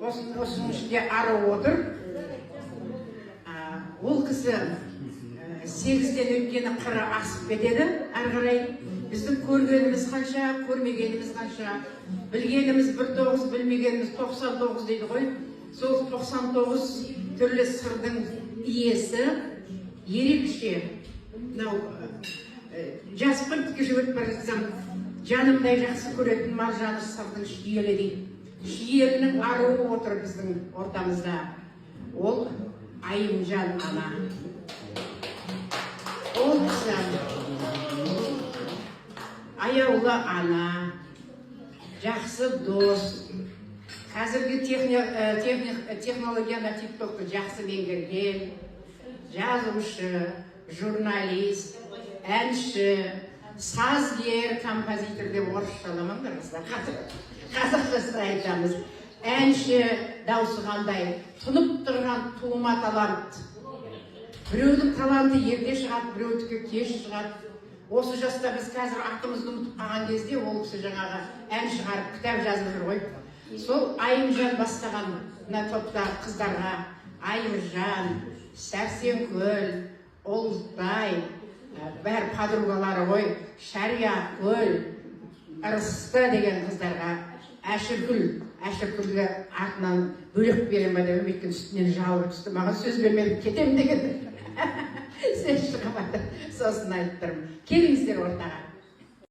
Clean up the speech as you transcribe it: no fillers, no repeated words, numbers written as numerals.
осының ішінде ары отыр. Ол кісі 8-ден өткені қыры асып кетеді. Әрі қарай біздің көргеніміз қанша, көрмегеніміз қанша, білгеніміз 19, білмегеніміз 99 дейді ғой. Сол 99 түрлі сырдың иесі ерекше. Жаспын тікіші өтіп бара жатсам, жанымдай жақсы көретін Маржаны сырдың шиелі дейді. Шиелінің аруы отыр біздің ортамызда. Ол Айымжан ана. Ол кісі аяулы ана, жақсы дос, қазіргі технологияны тиктокты жақсы меңгерген, жазушы, журналист, әнші, сазгер, композитор деп орысшаламаңдар қыздар, қазақшасын айтамыз. Әнші, даусы қандай, тұнып тұрған туыма талант. Біреудің таланты ерте шығады, біреудікі кеш шығады. Осы жаста біз қазір артымызды ұмытып қалған кезде ол кісі жаңағы ән шығарып, кітап жазып жүр ғой. Сол Айымжан бастаған мына топтағы қыздарға Айымжан, Сәрсенкөл, Олтай, бәрі подругалары ғой, Шариякөл, Ырысты деген қыздарға Әшіргүлге артынан бөлек берем ба деп өйткені үстінен жауыр түсті, маған сөз бермедім, кетем деген. Сен шығамады, сосын айттырмын. Келіңіздер ортаға.